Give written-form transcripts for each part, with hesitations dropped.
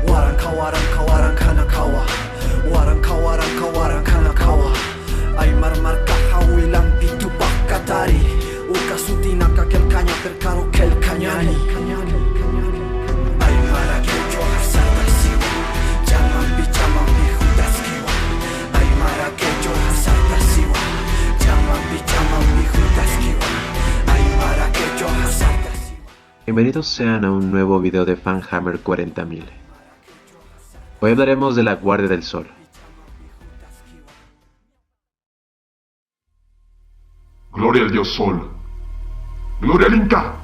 Waranka waranka warankanakawa, waranka waranka warankanakawa. Aymar marka hawilan pitu bakatari, uka sutinaka kel caña percaro kel cañani. Aymar aquello hasarda siwa, llaman bi jutaskiwa. Aymar aquello hasarda siwa, llaman bi jutaskiwa. Aymar aquello hasarda siwa. Bienvenidos sean a un nuevo video de Fanhammer 40000. Hoy hablaremos de la Guardia del Sol. Gloria al Dios Sol. Gloria al Inca.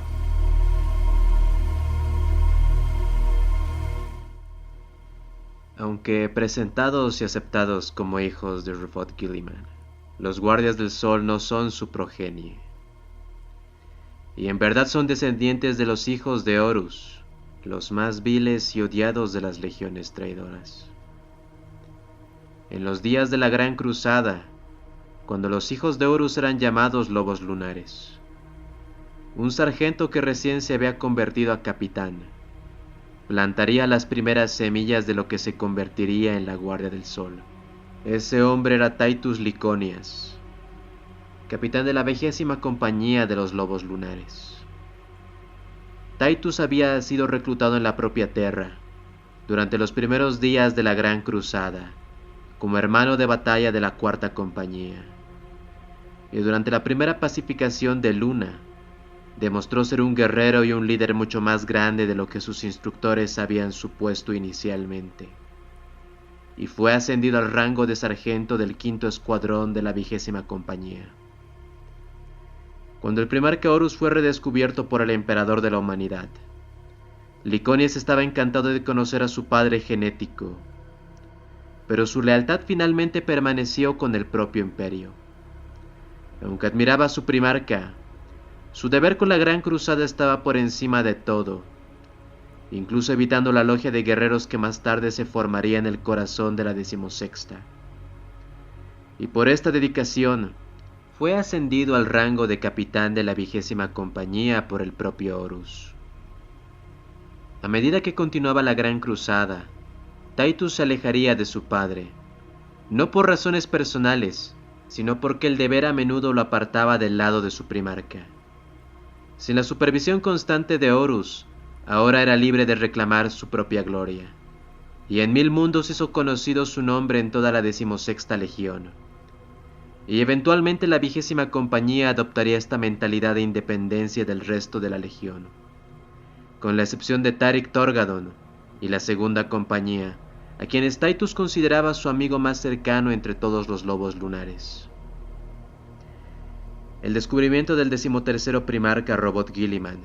Aunque presentados y aceptados como hijos de Rufod Guilliman, los Guardias del Sol no son su progenie. Y en verdad son descendientes de los hijos de Horus, los más viles y odiados de las legiones traidoras. En los días de la Gran Cruzada, cuando los hijos de Horus eran llamados lobos lunares, un sargento que recién se había convertido a capitán plantaría las primeras semillas de lo que se convertiría en la Guardia del Sol. Ese hombre era Titus Liconias, capitán de la 20ª compañía de los lobos lunares. Titus había sido reclutado en la propia Terra durante los primeros días de la Gran Cruzada como hermano de batalla de la 4ª compañía, y durante la primera pacificación de Luna demostró ser un guerrero y un líder mucho más grande de lo que sus instructores habían supuesto inicialmente, y fue ascendido al rango de sargento del 5º escuadrón de la 20ª compañía. Cuando el primarca Horus fue redescubierto por el emperador de la humanidad, Liconias estaba encantado de conocer a su padre genético, pero su lealtad finalmente permaneció con el propio imperio. Aunque admiraba a su primarca, su deber con la Gran Cruzada estaba por encima de todo, incluso evitando la logia de guerreros que más tarde se formaría en el corazón de la 16ª. Y por esta dedicación, fue ascendido al rango de capitán de la 20ª compañía por el propio Horus. A medida que continuaba la Gran Cruzada, Titus se alejaría de su padre, no por razones personales, sino porque el deber a menudo lo apartaba del lado de su primarca. Sin la supervisión constante de Horus, ahora era libre de reclamar su propia gloria, y en 1000 mundos hizo conocido su nombre en toda la 16ª legión. Y eventualmente la 20ª compañía adoptaría esta mentalidad de independencia del resto de la legión, con la excepción de Tarik Torgadon y la 2ª compañía, a quienes Titus consideraba su amigo más cercano entre todos los lobos lunares. El descubrimiento del 13º primarca Robot Guilliman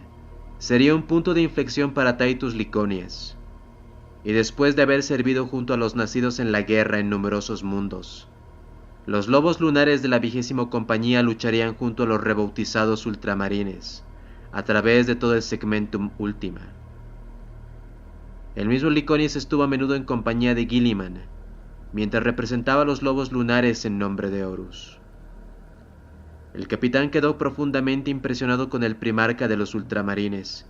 sería un punto de inflexión para Titus Liconias, y después de haber servido junto a los nacidos en la guerra en numerosos mundos, los lobos lunares de la 20ª compañía lucharían junto a los rebautizados ultramarines a través de todo el Segmentum Ultima. El mismo Liconias estuvo a menudo en compañía de Guilliman, mientras representaba a los lobos lunares en nombre de Horus. El capitán quedó profundamente impresionado con el primarca de los ultramarines,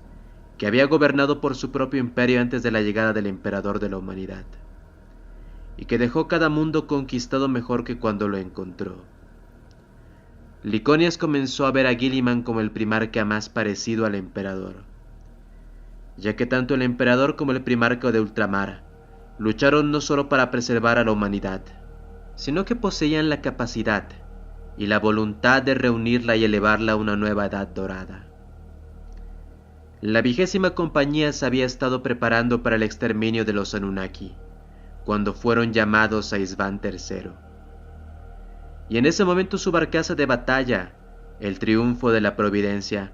que había gobernado por su propio imperio antes de la llegada del emperador de la humanidad, y que dejó cada mundo conquistado mejor que cuando lo encontró. Liconias comenzó a ver a Guilliman como el primarca más parecido al emperador, ya que tanto el emperador como el primarca de Ultramar lucharon no solo para preservar a la humanidad, sino que poseían la capacidad y la voluntad de reunirla y elevarla a una nueva edad dorada. La 20ª compañía se había estado preparando para el exterminio de los Anunnaki, cuando fueron llamados a Isvan III. Y en ese momento su barcaza de batalla, el Triunfo de la Providencia,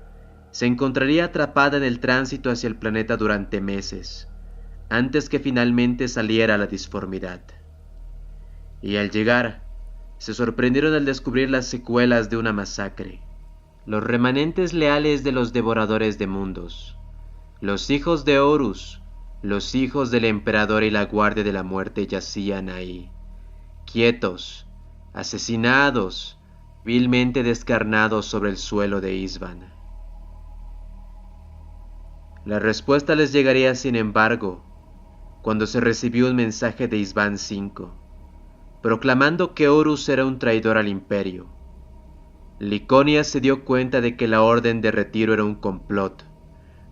se encontraría atrapada en el tránsito hacia el planeta durante meses, antes que finalmente saliera la disformidad. Y al llegar, se sorprendieron al descubrir las secuelas de una masacre. Los remanentes leales de los devoradores de mundos, los hijos de Horus, los hijos del emperador y la guardia de la muerte yacían ahí, quietos, asesinados, vilmente descarnados sobre el suelo de Isvan. La respuesta les llegaría, sin embargo, cuando se recibió un mensaje de Isván V, proclamando que Horus era un traidor al imperio. Liconias se dio cuenta de que la orden de retiro era un complot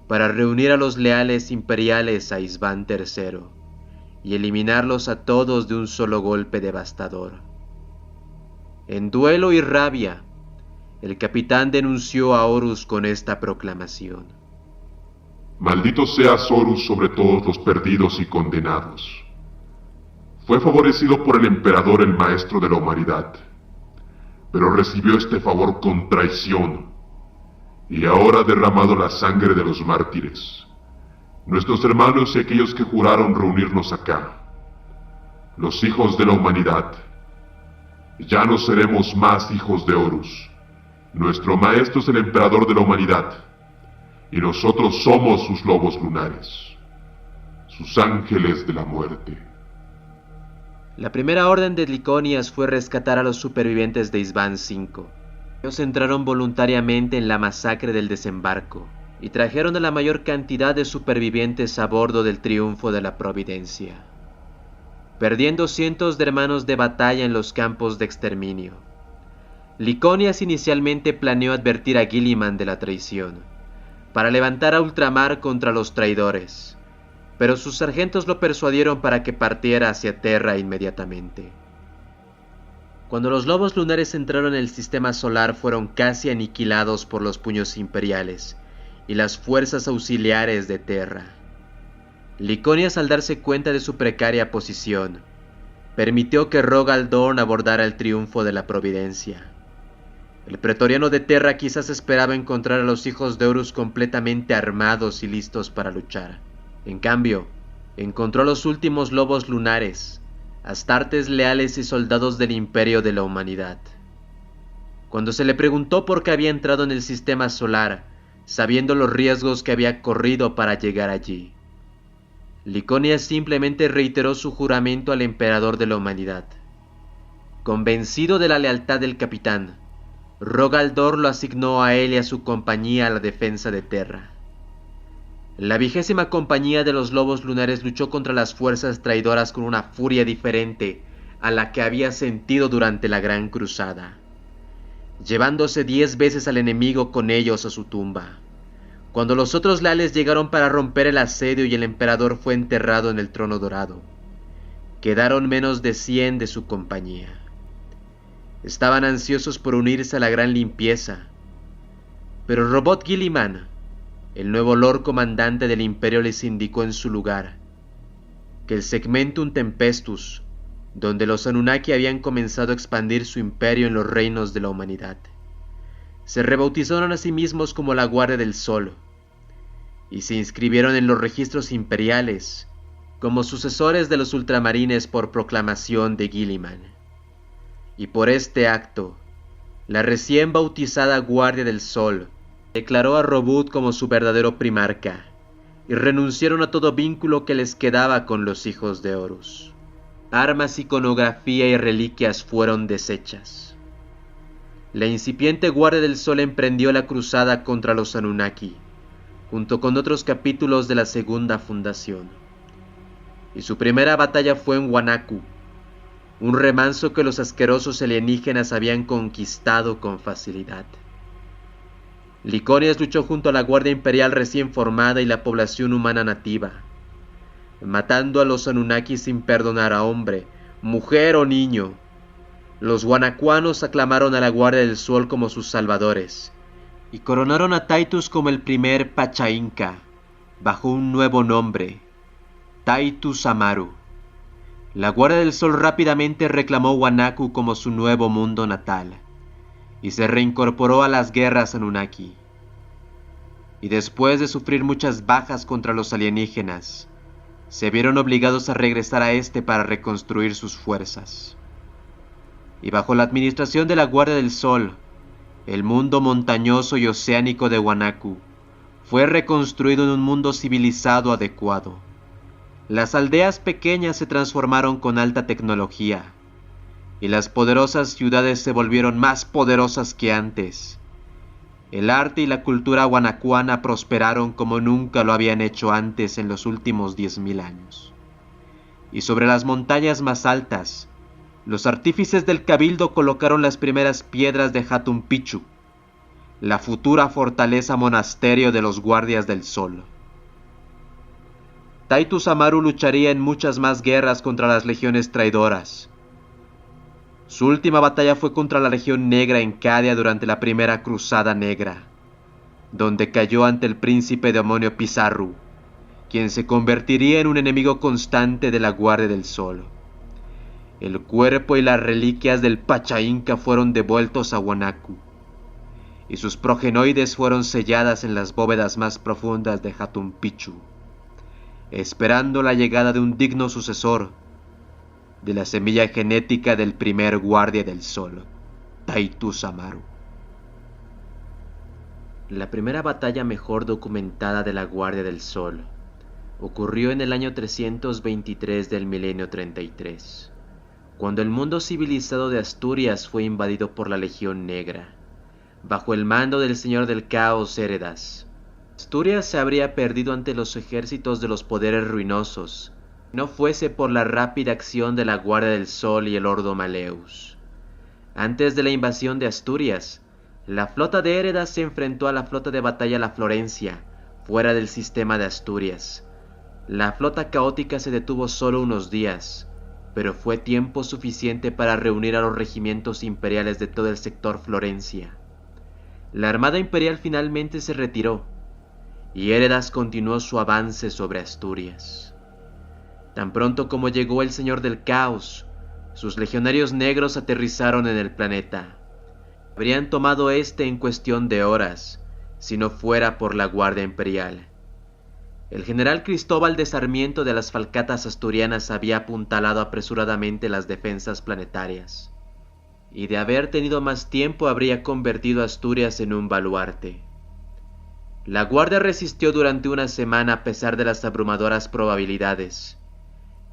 para reunir a los leales imperiales a Isván III y eliminarlos a todos de un solo golpe devastador. En duelo y rabia, el capitán denunció a Horus con esta proclamación: Maldito seas Horus sobre todos los perdidos y condenados. Fue favorecido por el emperador, el maestro de la humanidad, pero recibió este favor con traición, y ahora ha derramado la sangre de los mártires, nuestros hermanos y aquellos que juraron reunirnos acá, los hijos de la humanidad. Ya no seremos más hijos de Horus. Nuestro maestro es el emperador de la humanidad, y nosotros somos sus lobos lunares, sus ángeles de la muerte. La primera orden de Liconias fue rescatar a los supervivientes de Isván V. Ellos entraron voluntariamente en la masacre del desembarco y trajeron a la mayor cantidad de supervivientes a bordo del Triunfo de la Providencia, perdiendo cientos de hermanos de batalla en los campos de exterminio. Liconias inicialmente planeó advertir a Guilliman de la traición, para levantar a ultramar contra los traidores, pero sus sargentos lo persuadieron para que partiera hacia Terra inmediatamente. Cuando los lobos lunares entraron en el sistema solar, fueron casi aniquilados por los puños imperiales y las fuerzas auxiliares de Terra. Liconias, al darse cuenta de su precaria posición, permitió que Rogal Dorn abordara el Triunfo de la Providencia. El pretoriano de Terra quizás esperaba encontrar a los hijos de Horus completamente armados y listos para luchar. En cambio, encontró a los últimos lobos lunares, astartes leales y soldados del imperio de la humanidad. Cuando se le preguntó por qué había entrado en el sistema solar, sabiendo los riesgos que había corrido para llegar allí, Liconias simplemente reiteró su juramento al emperador de la humanidad. Convencido de la lealtad del capitán, Rogal Dorn lo asignó a él y a su compañía a la defensa de Terra. La 20ª compañía de los lobos lunares luchó contra las fuerzas traidoras con una furia diferente a la que había sentido durante la Gran Cruzada, llevándose 10 veces al enemigo con ellos a su tumba. Cuando los otros leales llegaron para romper el asedio y el emperador fue enterrado en el trono dorado, quedaron menos de 100 de su compañía. Estaban ansiosos por unirse a la gran limpieza, pero Robot Guilliman, el nuevo Lord Comandante del Imperio, les indicó en su lugar que el Segmentum Tempestus, donde los Anunnaki habían comenzado a expandir su imperio en los reinos de la humanidad, se rebautizaron a sí mismos como la Guardia del Sol y se inscribieron en los registros imperiales como sucesores de los ultramarines por proclamación de Guilliman. Y por este acto, la recién bautizada Guardia del Sol declaró a Robut como su verdadero primarca y renunciaron a todo vínculo que les quedaba con los hijos de Horus. Armas, iconografía y reliquias fueron deshechas. La incipiente Guardia del Sol emprendió la cruzada contra los Anunnaki, junto con otros capítulos de la Segunda Fundación. Y su primera batalla fue en Wanaku, un remanso que los asquerosos alienígenas habían conquistado con facilidad. Liconias luchó junto a la Guardia Imperial recién formada y la población humana nativa, matando a los Anunnaki sin perdonar a hombre, mujer o niño. Los wanacuanos aclamaron a la Guardia del Sol como sus salvadores y coronaron a Titus como el primer Pacha Inca, bajo un nuevo nombre, Titus Amaru. La Guardia del Sol rápidamente reclamó Wanaku como su nuevo mundo natal y se reincorporó a las guerras Anunnaki. Y después de sufrir muchas bajas contra los alienígenas, se vieron obligados a regresar a este para reconstruir sus fuerzas. Y bajo la administración de la Guardia del Sol, el mundo montañoso y oceánico de Wanaku fue reconstruido en un mundo civilizado adecuado. Las aldeas pequeñas se transformaron con alta tecnología, y las poderosas ciudades se volvieron más poderosas que antes. El arte y la cultura wanacuana prosperaron como nunca lo habían hecho antes en los últimos 10.000 años. y sobre las montañas más altas, los artífices del cabildo colocaron las primeras piedras de Hatun Pichu, la futura fortaleza monasterio de los guardias del sol. Titus Amaru lucharía en muchas más guerras contra las legiones traidoras. Su última batalla fue contra la Legión Negra en Cadia durante la Primera Cruzada Negra, donde cayó ante el príncipe demonio Pizarro, quien se convertiría en un enemigo constante de la Guardia del Sol. El cuerpo y las reliquias del Pacha Inca fueron devueltos a Huanacu, y sus progenoides fueron selladas en las bóvedas más profundas de Hatun Pichu, esperando la llegada de un digno sucesor de la semilla genética del primer Guardia del Sol, Titus Amaru. La primera batalla mejor documentada de la Guardia del Sol ocurrió en el año 323 del milenio 33, cuando el mundo civilizado de Asturias fue invadido por la Legión Negra, bajo el mando del Señor del Caos Héredas. Asturias se habría perdido ante los ejércitos de los poderes ruinosos, no fuese por la rápida acción de la Guardia del Sol y el Ordo Maleus. Antes de la invasión de Asturias, la flota de Héredas se enfrentó a la flota de batalla La Florencia, fuera del sistema de Asturias. La flota caótica se detuvo solo unos días, pero fue tiempo suficiente para reunir a los regimientos imperiales de todo el sector Florencia. La armada imperial finalmente se retiró, y Héredas continuó su avance sobre Asturias. Tan pronto como llegó el Señor del Caos, sus legionarios negros aterrizaron en el planeta. Habrían tomado en cuestión de horas, si no fuera por la Guardia Imperial. El general Cristóbal de Sarmiento de las Falcatas Asturianas había apuntalado apresuradamente las defensas planetarias, y de haber tenido más tiempo habría convertido a Asturias en un baluarte. La Guardia resistió durante una semana a pesar de las abrumadoras probabilidades,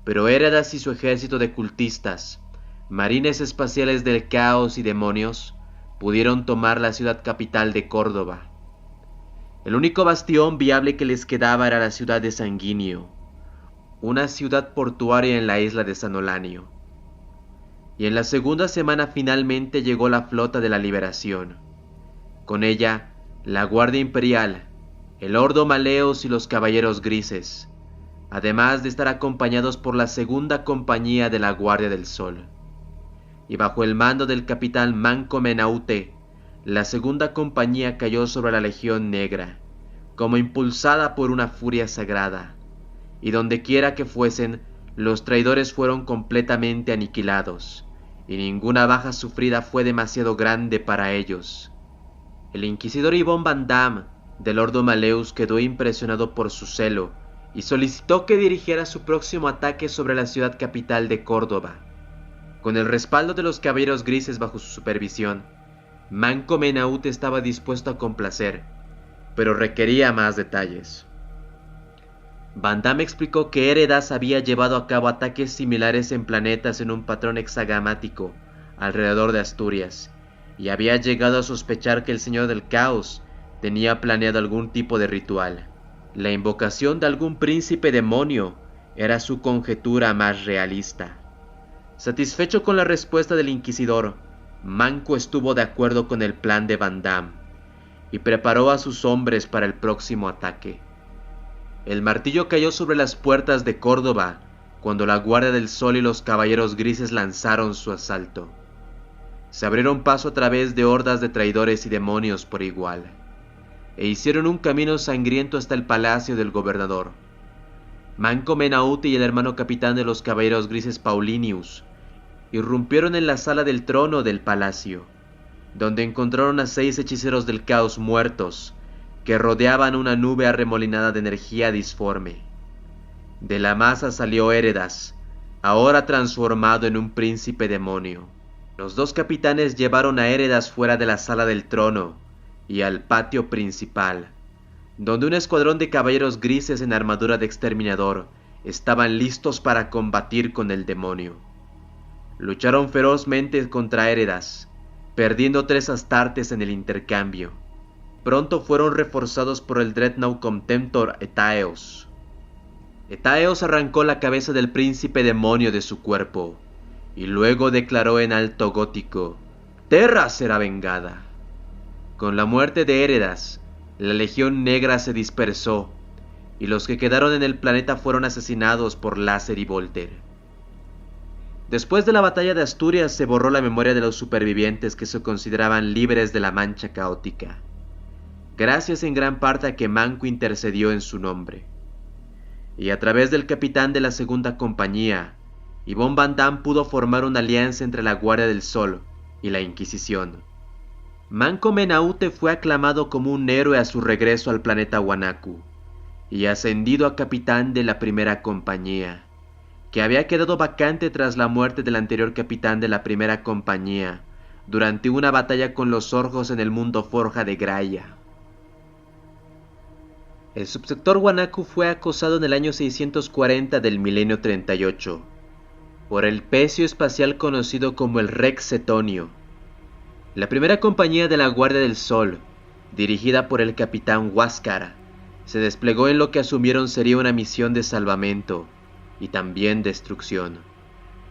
pero Héredas y su ejército de cultistas, marines espaciales del caos y demonios, pudieron tomar la ciudad capital de Córdoba. El único bastión viable que les quedaba era la ciudad de Sanguinio, una ciudad portuaria en la isla de San Olanio. Y en la segunda semana finalmente llegó la flota de la liberación. Con ella, la Guardia Imperial, el Ordo Maleus y los Caballeros Grises, además de estar acompañados por la segunda compañía de la Guardia del Sol. Y bajo el mando del capitán Manco Menaute, la segunda compañía cayó sobre la Legión Negra, como impulsada por una furia sagrada, y dondequiera que fuesen, los traidores fueron completamente aniquilados, y ninguna baja sufrida fue demasiado grande para ellos. El inquisidor Yvon Van Damme, del Ordo Maleus, quedó impresionado por su celo, y solicitó que dirigiera su próximo ataque sobre la ciudad capital de Córdoba. Con el respaldo de los Caballeros Grises bajo su supervisión, Manco Menaute estaba dispuesto a complacer, pero requería más detalles. Van Damme explicó que Héredas había llevado a cabo ataques similares en planetas en un patrón hexagamático alrededor de Asturias, y había llegado a sospechar que el Señor del Caos tenía planeado algún tipo de ritual. La invocación de algún príncipe demonio era su conjetura más realista. Satisfecho con la respuesta del inquisidor, Manco estuvo de acuerdo con el plan de Van Damme y preparó a sus hombres para el próximo ataque. El martillo cayó sobre las puertas de Córdoba cuando la Guardia del Sol y los Caballeros Grises lanzaron su asalto. Se abrieron paso a través de hordas de traidores y demonios por igual, e hicieron un camino sangriento hasta el palacio del gobernador. Manco Menaute y el hermano capitán de los Caballeros Grises Paulinius irrumpieron en la sala del trono del palacio, donde encontraron a 6 hechiceros del caos muertos, que rodeaban una nube arremolinada de energía disforme. De la masa salió Héredas, ahora transformado en un príncipe demonio. Los 2 capitanes llevaron a Héredas fuera de la sala del trono y al patio principal, donde un escuadrón de caballeros grises en armadura de exterminador estaban listos para combatir con el demonio. Lucharon ferozmente contra Héredas, perdiendo 3 astartes en el intercambio. Pronto fueron reforzados por el Dreadnought Contemptor Etaeos. Etaeos arrancó la cabeza del príncipe demonio de su cuerpo, y luego declaró en alto gótico: «Terra será vengada». Con la muerte de Héredas, la Legión Negra se dispersó, y los que quedaron en el planeta fueron asesinados por Láser y Volter. Después de la batalla de Asturias se borró la memoria de los supervivientes que se consideraban libres de la mancha caótica, gracias en gran parte a que Manco intercedió en su nombre. Y a través del capitán de la segunda compañía, Yvon Van Dam pudo formar una alianza entre la Guardia del Sol y la Inquisición. Manco Menaute fue aclamado como un héroe a su regreso al planeta Wanaku y ascendido a capitán de la primera compañía, que había quedado vacante tras la muerte del anterior capitán de la primera compañía durante una batalla con los orcos en el mundo forja de Graia. El subsector Wanaku fue acosado en el año 640 del milenio 38 por el pecio espacial conocido como el Rex Cetonio. La primera compañía de la Guardia del Sol, dirigida por el capitán Huáscar, se desplegó en lo que asumieron sería una misión de salvamento y también destrucción,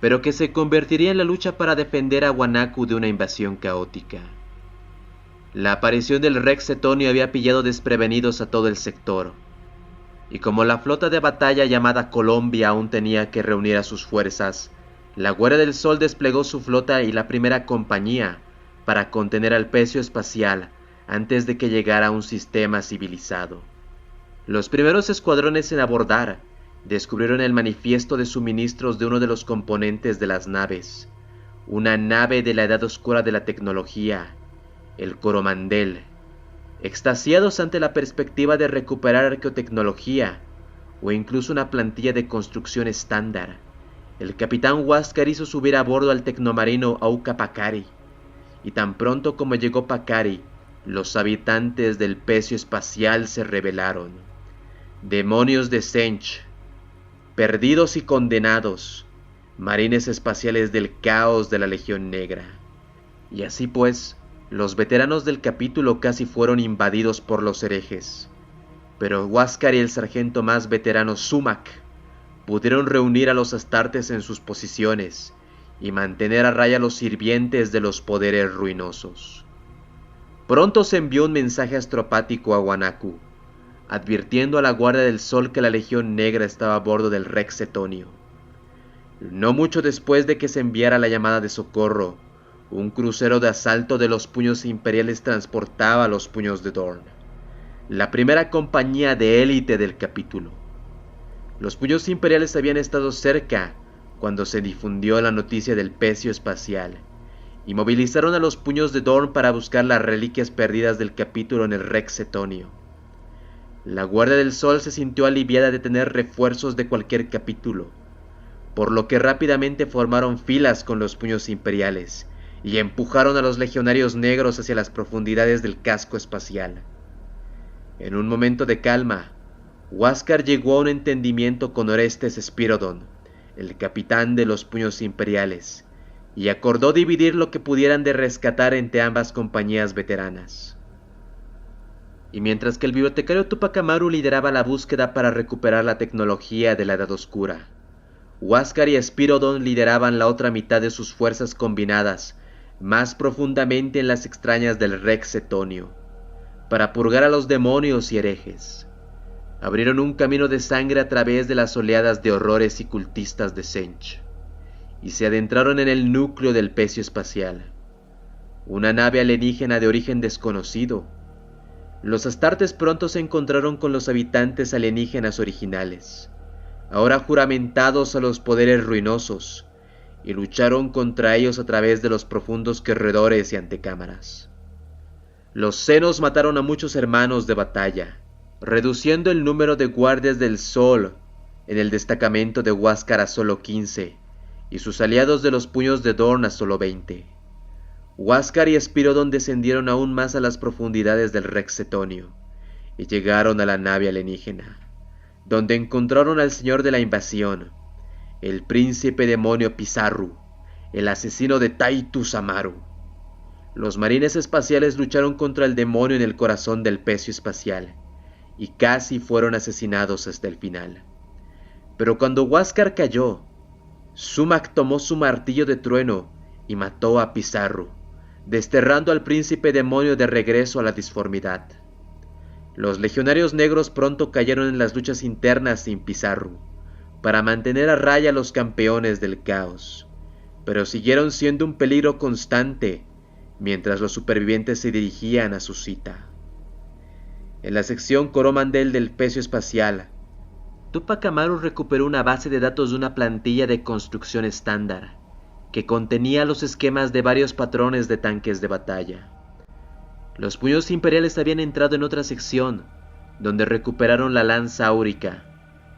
pero que se convertiría en la lucha para defender a Wanaku de una invasión caótica. La aparición del Rex Cetonio había pillado desprevenidos a todo el sector, y como la flota de batalla llamada Colombia aún tenía que reunir a sus fuerzas, la Guardia del Sol desplegó su flota y la primera compañía para contener al pecio espacial antes de que llegara a un sistema civilizado. Los primeros escuadrones en abordar descubrieron el manifiesto de suministros de uno de los componentes de las naves, una nave de la edad oscura de la tecnología, el Coromandel. Extasiados ante la perspectiva de recuperar arqueotecnología o incluso una plantilla de construcción estándar, el capitán Huáscar hizo subir a bordo al tecnomarino Auca Pacari, y tan pronto como llegó Pacari, los habitantes del pecio espacial se rebelaron. Demonios de Zench, perdidos y condenados, marines espaciales del caos de la Legión Negra. Y así pues, los veteranos del capítulo casi fueron invadidos por los herejes, pero Huáscar y el sargento más veterano Sumac pudieron reunir a los astartes en sus posiciones y mantener a raya a los sirvientes de los poderes ruinosos. Pronto se envió un mensaje astropático a Wanaku, advirtiendo a la Guardia del Sol que la Legión Negra estaba a bordo del Rex Cetonio. No mucho después de que se enviara la llamada de socorro, un crucero de asalto de los puños imperiales transportaba los puños de Dorn, la primera compañía de élite del capítulo. Los puños imperiales habían estado cerca cuando se difundió la noticia del pecio espacial, y movilizaron a los puños de Dorn para buscar las reliquias perdidas del capítulo en el Rex Cetonio. La Guardia del Sol se sintió aliviada de tener refuerzos de cualquier capítulo, por lo que rápidamente formaron filas con los puños imperiales y empujaron a los legionarios negros hacia las profundidades del casco espacial. En un momento de calma, Huáscar llegó a un entendimiento con Orestes Spirodon, el capitán de los puños imperiales, y acordó dividir lo que pudieran de rescatar entre ambas compañías veteranas. Y mientras que el bibliotecario Tupac Amaru lideraba la búsqueda para recuperar la tecnología de la Edad Oscura, Huáscar y Spirodon lideraban la otra mitad de sus fuerzas combinadas más profundamente en las extrañas del Rex Cetonio, para purgar a los demonios y herejes. Abrieron un camino de sangre a través de las oleadas de horrores y cultistas de Zench, y se adentraron en el núcleo del pecio espacial, una nave alienígena de origen desconocido. Los astartes pronto se encontraron con los habitantes alienígenas originales, ahora juramentados a los poderes ruinosos, y lucharon contra ellos a través de los profundos corredores y antecámaras. Los Xenos mataron a muchos hermanos de batalla, reduciendo el número de guardias del Sol en el destacamento de Huáscar a solo 15, y sus aliados de los puños de Dorn a solo 20. Huáscar y Spirodon descendieron aún más a las profundidades del Rex Cetonio, y llegaron a la nave alienígena, donde encontraron al señor de la invasión, el príncipe demonio Pizarru, el asesino de Titus Amaru. Los marines espaciales lucharon contra el demonio en el corazón del pecio espacial, y casi fueron asesinados hasta el final. Pero cuando Huáscar cayó, Sumac tomó su martillo de trueno y mató a Pizarro, desterrando al príncipe demonio de regreso a la disformidad. Los legionarios negros pronto cayeron en las luchas internas sin Pizarro, para mantener a raya a los campeones del caos, pero siguieron siendo un peligro constante mientras los supervivientes se dirigían a su cita. En la sección Coromandel del Pecio Espacial, Túpac Amaru recuperó una base de datos de una plantilla de construcción estándar, que contenía los esquemas de varios patrones de tanques de batalla. Los puños imperiales habían entrado en otra sección, donde recuperaron la lanza áurica,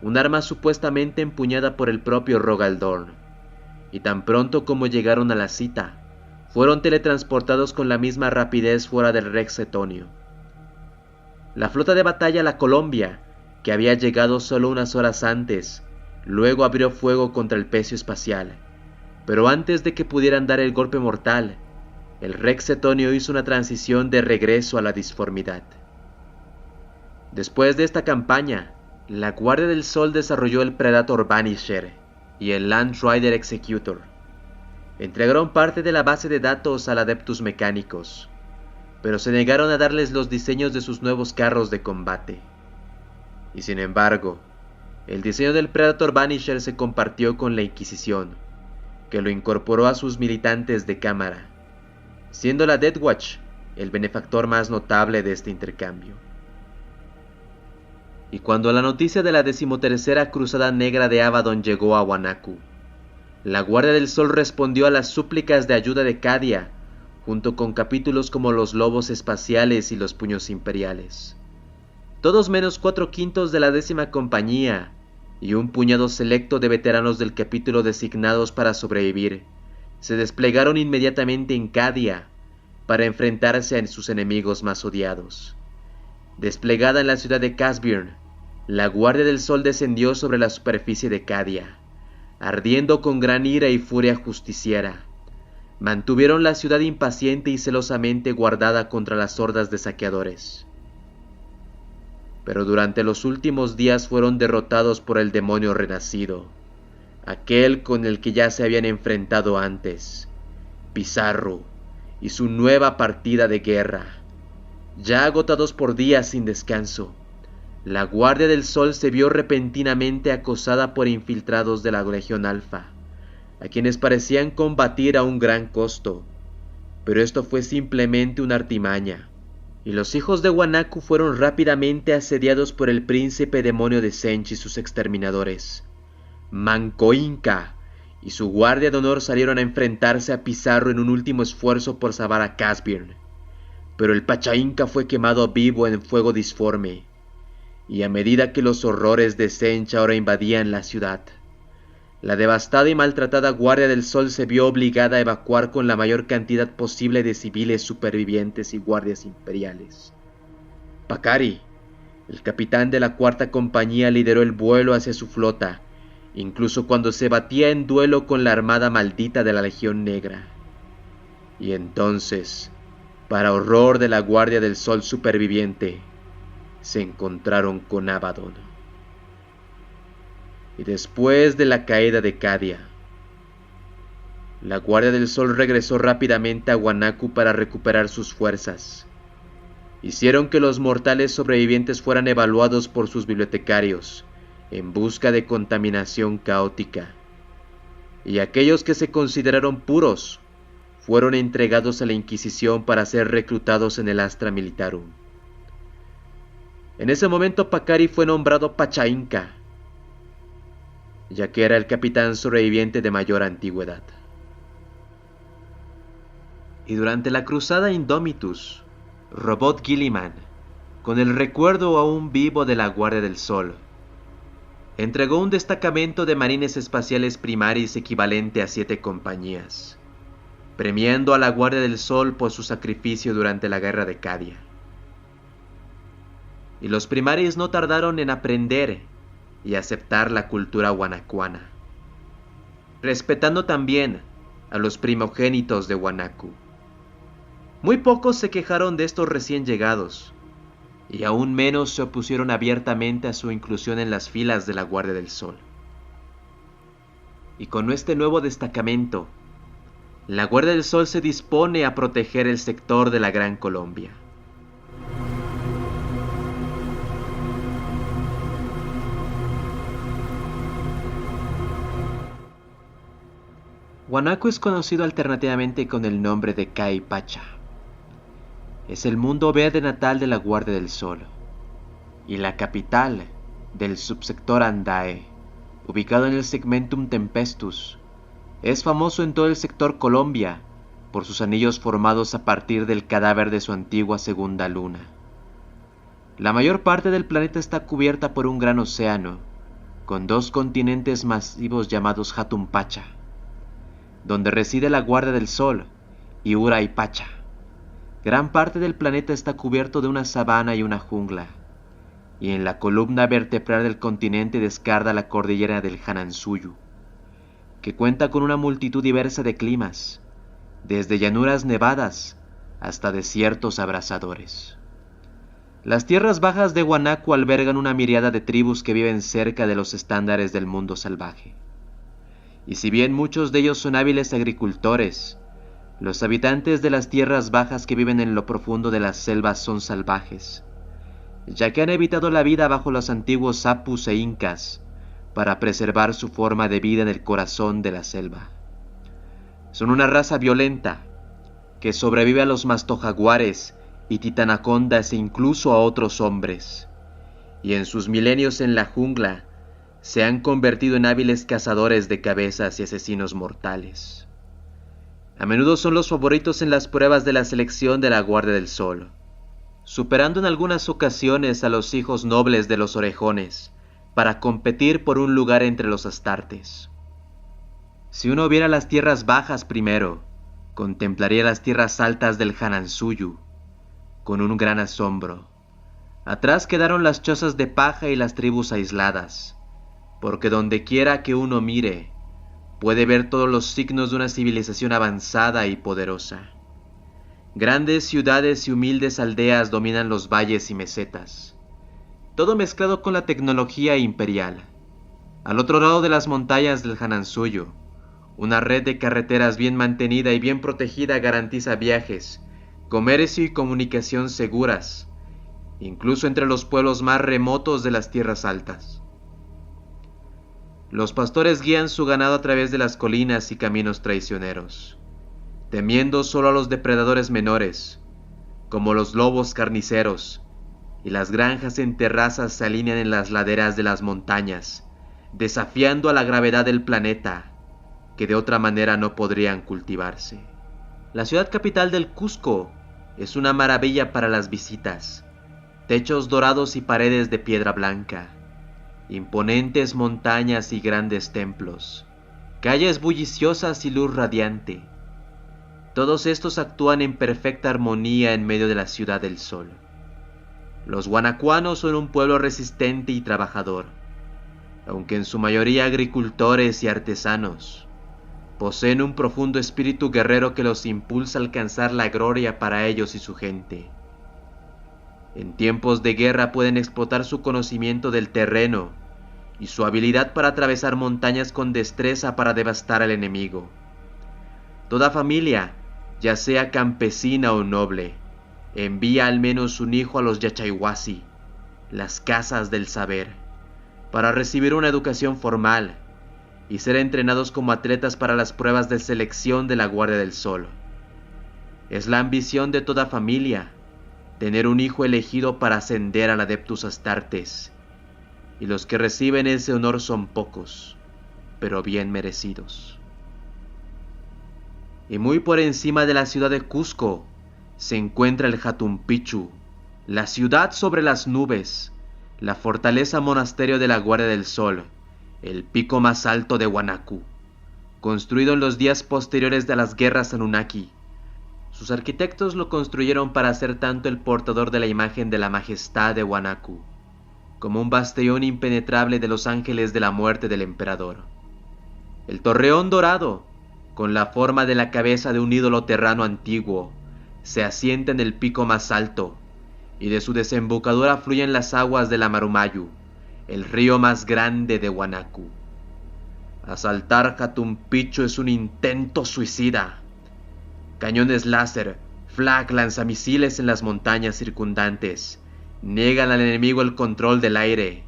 un arma supuestamente empuñada por el propio Rogal Dorn, y tan pronto como llegaron a la cita, fueron teletransportados con la misma rapidez fuera del Rex Cetonio. La flota de batalla La Colombia, que había llegado solo unas horas antes, luego abrió fuego contra el Pecio Espacial, pero antes de que pudieran dar el golpe mortal, el Rex Cetonio hizo una transición de regreso a la disformidad. Después de esta campaña, la Guardia del Sol desarrolló el Predator Vanisher y el Land Rider Executor. Entregaron parte de la base de datos al Adeptus Mecánicos, pero se negaron a darles los diseños de sus nuevos carros de combate. Y sin embargo, el diseño del Predator Vanisher se compartió con la Inquisición, que lo incorporó a sus militantes de cámara, siendo la Death Watch el benefactor más notable de este intercambio. Y cuando la noticia de la 13ª Cruzada Negra de Abaddon llegó a Wanaku, la Guardia del Sol respondió a las súplicas de ayuda de Cadia, junto con capítulos como los Lobos Espaciales y los Puños Imperiales. Todos menos 4/5 de la 10ª Compañía y un puñado selecto de veteranos del capítulo designados para sobrevivir, se desplegaron inmediatamente en Cadia para enfrentarse a sus enemigos más odiados. Desplegada en la ciudad de Casbirn, la Guardia del Sol descendió sobre la superficie de Cadia, ardiendo con gran ira y furia justiciera. Mantuvieron la ciudad impaciente y celosamente guardada contra las hordas de saqueadores. Pero durante los últimos días fueron derrotados por el demonio renacido, aquel con el que ya se habían enfrentado antes, Pizarro, y su nueva partida de guerra. Ya agotados por días sin descanso, la Guardia del Sol se vio repentinamente acosada por infiltrados de la Legión Alfa, a quienes parecían combatir a un gran costo, pero esto fue simplemente una artimaña, y los hijos de Wanaku fueron rápidamente asediados por el príncipe demonio de Tzeentch y sus exterminadores. Manco Inca y su guardia de honor salieron a enfrentarse a Pizarro en un último esfuerzo por salvar a Casbirn, pero el Pacha Inca fue quemado vivo en fuego disforme, y a medida que los horrores de Tzeentch ahora invadían la ciudad, la devastada y maltratada Guardia del Sol se vio obligada a evacuar con la mayor cantidad posible de civiles supervivientes y guardias imperiales. Pacari, el capitán de la 4ª Compañía, lideró el vuelo hacia su flota, incluso cuando se batía en duelo con la armada maldita de la Legión Negra. Y entonces, para horror de la Guardia del Sol superviviente, se encontraron con Abaddon. Y después de la caída de Cadia, la Guardia del Sol regresó rápidamente a Wanaku para recuperar sus fuerzas. Hicieron que los mortales sobrevivientes fueran evaluados por sus bibliotecarios en busca de contaminación caótica, y aquellos que se consideraron puros fueron entregados a la Inquisición para ser reclutados en el Astra Militarum. En ese momento Pacari fue nombrado Pacha Inca, ya que era el capitán sobreviviente de mayor antigüedad. Y durante la cruzada Indomitus, Robot Guilliman, con el recuerdo aún vivo de la Guardia del Sol, entregó un destacamento de marines espaciales primaris equivalente a 7 compañías, premiando a la Guardia del Sol por su sacrificio durante la Guerra de Cadia. Y los primaris no tardaron en aprender y aceptar la cultura wanakuana, respetando también a los primogénitos de Wanaku. Muy pocos se quejaron de estos recién llegados, y aún menos se opusieron abiertamente a su inclusión en las filas de la Guardia del Sol. y con este nuevo destacamento, la Guardia del Sol se dispone a proteger el sector de la Gran Colombia. Guanaco es conocido alternativamente con el nombre de Caipacha. Es el mundo verde natal de la Guardia del Sol y la capital del subsector Andae, ubicado en el Segmentum Tempestus. Es famoso en todo el sector Colombia por sus anillos formados a partir del cadáver de su antigua segunda luna. La mayor parte del planeta está cubierta por un gran océano, con dos continentes masivos llamados Hatumpacha, donde reside la Guardia del Sol, y Uraipacha. Gran parte del planeta está cubierto de una sabana y una jungla, y en la columna vertebral del continente descarga la cordillera del Hanansuyu, que cuenta con una multitud diversa de climas, desde llanuras nevadas hasta desiertos abrasadores. Las tierras bajas de Guanaco albergan una miríada de tribus que viven cerca de los estándares del mundo salvaje. Y si bien muchos de ellos son hábiles agricultores, los habitantes de las tierras bajas que viven en lo profundo de las selvas son salvajes, ya que han evitado la vida bajo los antiguos apus e incas para preservar su forma de vida en el corazón de la selva. Son una raza violenta que sobrevive a los mastojaguares y titanacondas e incluso a otros hombres, y en sus milenios en la jungla se han convertido en hábiles cazadores de cabezas y asesinos mortales. A menudo son los favoritos en las pruebas de la selección de la Guardia del Sol, superando en algunas ocasiones a los hijos nobles de los orejones para competir por un lugar entre los astartes. Si uno viera las tierras bajas primero, contemplaría las tierras altas del Hanansuyu con un gran asombro. Atrás quedaron las chozas de paja y las tribus aisladas, porque donde quiera que uno mire, puede ver todos los signos de una civilización avanzada y poderosa. Grandes ciudades y humildes aldeas dominan los valles y mesetas, todo mezclado con la tecnología imperial. Al otro lado de las montañas del Hanansuyu, una red de carreteras bien mantenida y bien protegida garantiza viajes, comercio y comunicación seguras, incluso entre los pueblos más remotos de las tierras altas. Los pastores guían su ganado a través de las colinas y caminos traicioneros, temiendo solo a los depredadores menores, como los lobos carniceros, y las granjas en terrazas se alinean en las laderas de las montañas, desafiando a la gravedad del planeta, que de otra manera no podrían cultivarse. La ciudad capital del Cusco es una maravilla para las visitas, techos dorados y paredes de piedra blanca, imponentes montañas y grandes templos, calles bulliciosas y luz radiante. Todos estos actúan en perfecta armonía en medio de la Ciudad del Sol. Los guanacuanos son un pueblo resistente y trabajador, aunque en su mayoría agricultores y artesanos. Poseen un profundo espíritu guerrero que los impulsa a alcanzar la gloria para ellos y su gente. En tiempos de guerra pueden explotar su conocimiento del terreno y su habilidad para atravesar montañas con destreza para devastar al enemigo. Toda familia, ya sea campesina o noble, envía al menos un hijo a los yachayhuasi, las casas del saber, para recibir una educación formal y ser entrenados como atletas para las pruebas de selección de la Guardia del Sol. Es la ambición de toda familia tener un hijo elegido para ascender al Adeptus Astartes, y los que reciben ese honor son pocos, pero bien merecidos. Y muy por encima de la ciudad de Cusco se encuentra el Hatumpichu, la ciudad sobre las nubes, la fortaleza monasterio de la Guardia del Sol, el pico más alto de Guanaco, construido en los días posteriores a las guerras Anunnaki. Sus arquitectos lo construyeron para ser tanto el portador de la imagen de la majestad de Guanaco, como un bastión impenetrable de los ángeles de la muerte del emperador. El torreón dorado, con la forma de la cabeza de un ídolo terrano antiguo, se asienta en el pico más alto, y de su desembocadura fluyen las aguas de la Marumayu, el río más grande de Guanaco. Asaltar Hatun Pichu es un intento suicida. Cañones láser, flak, lanzamisiles en las montañas circundantes niegan al enemigo el control del aire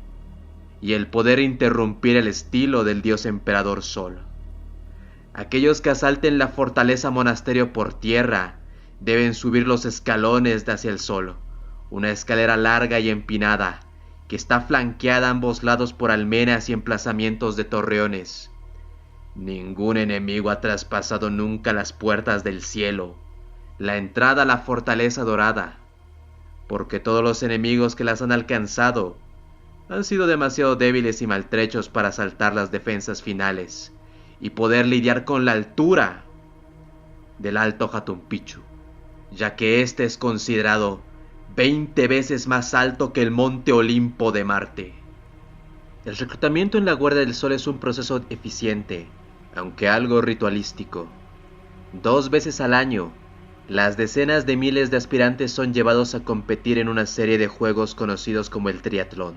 y el poder interrumpir el estilo del dios emperador Sol. Aquellos que asalten la fortaleza monasterio por tierra deben subir los escalones de hacia el sol, una escalera larga y empinada que está flanqueada a ambos lados por almenas y emplazamientos de torreones. Ningún enemigo ha traspasado nunca las puertas del cielo, la entrada a la fortaleza dorada, porque todos los enemigos que las han alcanzado han sido demasiado débiles y maltrechos para saltar las defensas finales y poder lidiar con la altura del Alto Hatun Pichu, ya que este es considerado 20 veces más alto que el Monte Olimpo de Marte. El reclutamiento en la Guardia del Sol es un proceso eficiente, aunque algo ritualístico. 2 veces al año, las decenas de miles de aspirantes son llevados a competir en una serie de juegos conocidos como el triatlón,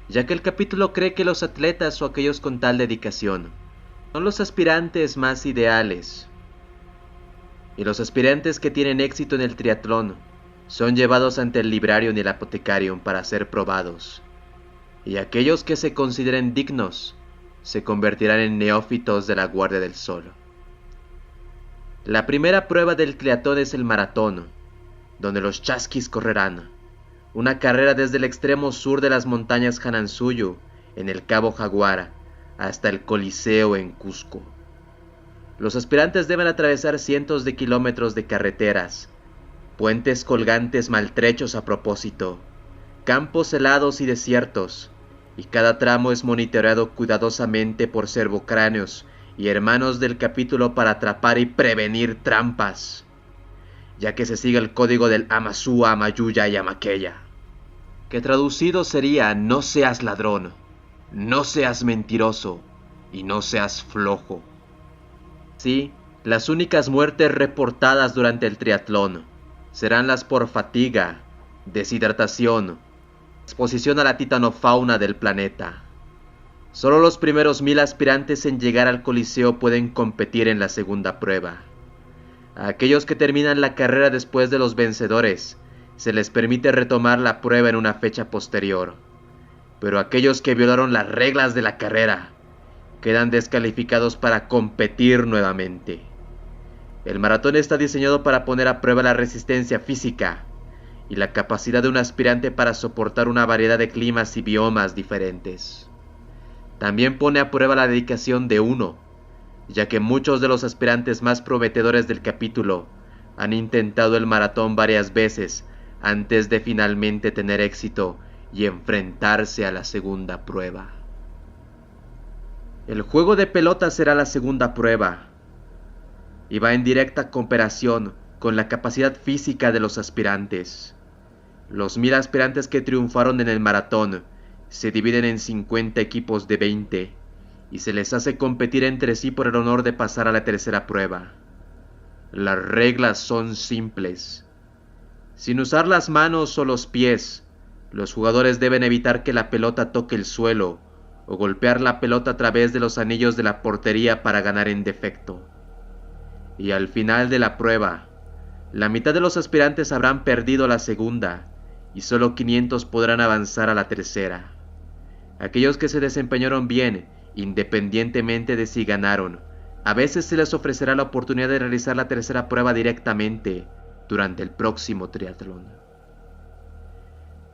ya que el capítulo cree que los atletas o aquellos con tal dedicación son los aspirantes más ideales. Y los aspirantes que tienen éxito en el triatlón son llevados ante el librarium y el apothecarium para ser probados. Y aquellos que se consideren dignos se convertirán en neófitos de la Guardia del Sol. La primera prueba del triatlón es el maratón, donde los chasquis correrán. Una carrera desde el extremo sur de las montañas Hanansuyu, en el Cabo Jaguar, hasta el Coliseo en Cusco. Los aspirantes deben atravesar cientos de kilómetros de carreteras, puentes colgantes maltrechos a propósito, campos helados y desiertos, y cada tramo es monitoreado cuidadosamente por servocráneos y hermanos del capítulo para atrapar y prevenir trampas, ya que se sigue el código del Amasúa, Amayuya y Amaqueya, que traducido sería: no seas ladrón, no seas mentiroso y no seas flojo. Sí, las únicas muertes reportadas durante el triatlón serán las por fatiga, deshidratación, exposición a la titanofauna del planeta. Solo los primeros 1000 aspirantes en llegar al Coliseo pueden competir en la segunda prueba. A aquellos que terminan la carrera después de los vencedores, se les permite retomar la prueba en una fecha posterior. Pero aquellos que violaron las reglas de la carrera quedan descalificados para competir nuevamente. El maratón está diseñado para poner a prueba la resistencia física y la capacidad de un aspirante para soportar una variedad de climas y biomas diferentes. También pone a prueba la dedicación de uno, ya que muchos de los aspirantes más prometedores del capítulo han intentado el maratón varias veces antes de finalmente tener éxito y enfrentarse a la segunda prueba. El juego de pelota será la segunda prueba y va en directa comparación con la capacidad física de los aspirantes. Los 1000 aspirantes que triunfaron en el maratón se dividen en 50 equipos de 20 y se les hace competir entre sí por el honor de pasar a la tercera prueba. Las reglas son simples. Sin usar las manos o los pies, los jugadores deben evitar que la pelota toque el suelo o golpear la pelota a través de los anillos de la portería para ganar en defecto. Y al final de la prueba, la mitad de los aspirantes habrán perdido la segunda y solo 500 podrán avanzar a la tercera. Aquellos que se desempeñaron bien, independientemente de si ganaron, a veces se les ofrecerá la oportunidad de realizar la tercera prueba directamente durante el próximo triatlón.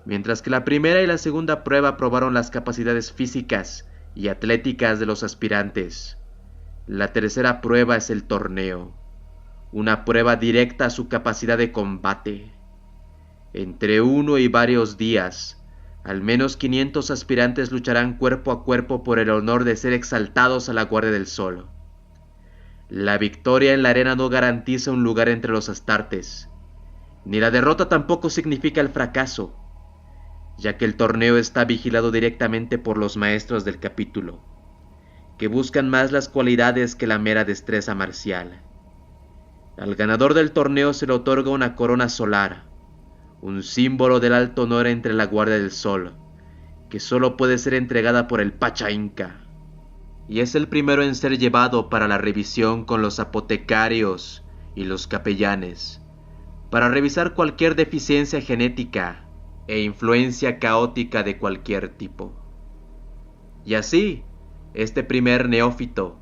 Mientras que la primera y la segunda prueba probaron las capacidades físicas y atléticas de los aspirantes, la tercera prueba es el torneo, una prueba directa a su capacidad de combate. Entre 1 y varios días, al menos 500 aspirantes lucharán cuerpo a cuerpo por el honor de ser exaltados a la Guardia del Sol. La victoria en la arena no garantiza un lugar entre los astartes, ni la derrota tampoco significa el fracaso, ya que el torneo está vigilado directamente por los maestros del capítulo, que buscan más las cualidades que la mera destreza marcial. Al ganador del torneo se le otorga una corona solar, un símbolo del alto honor entre la Guardia del Sol, que solo puede ser entregada por el Pacha Inca. y es el primero en ser llevado para la revisión con los apotecarios y los capellanes, para revisar cualquier deficiencia genética e influencia caótica de cualquier tipo. Y así, este primer neófito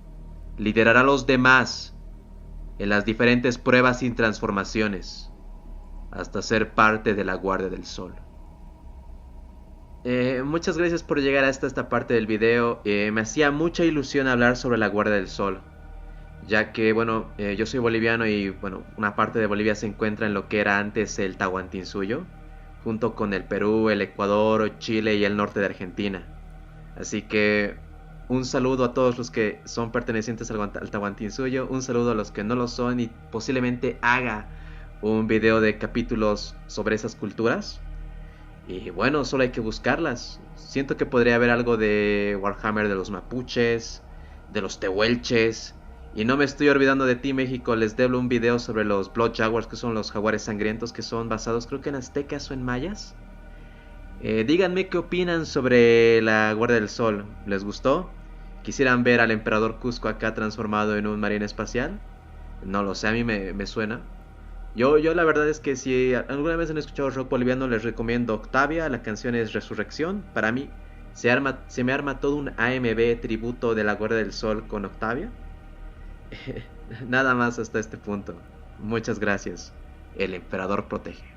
liderará a los demás en las diferentes pruebas y transformaciones, hasta ser parte de la Guardia del Sol. Muchas gracias por llegar hasta esta parte del video. Me hacía mucha ilusión hablar sobre la Guardia del Sol, ya que, bueno, yo soy boliviano y, bueno, una parte de Bolivia se encuentra en lo que era antes el Tahuantinsuyo, junto con el Perú, el Ecuador, Chile y el norte de Argentina. Así que un saludo a todos los que son pertenecientes al Tahuantinsuyo, un saludo a los que no lo son, y posiblemente haga un video de capítulos sobre esas culturas. Y bueno, solo hay que buscarlas. Siento que podría haber algo de Warhammer de los mapuches, de los tehuelches. Y no me estoy olvidando de ti, México. Les debo un video sobre los Blood Jaguars, que son los jaguares sangrientos, que son basados creo que en aztecas o en mayas. Díganme qué opinan sobre la Guardia del Sol. ¿Les gustó? ¿Quisieran ver al emperador Cusco acá transformado en un marine espacial? No lo sé, a mí me suena. Yo la verdad es que si alguna vez han escuchado rock boliviano, les recomiendo Octavia. La canción es Resurrección. Para mí se me arma todo un AMB tributo de la Guardia del Sol con Octavia. Nada más hasta este punto. Muchas gracias. El emperador protege.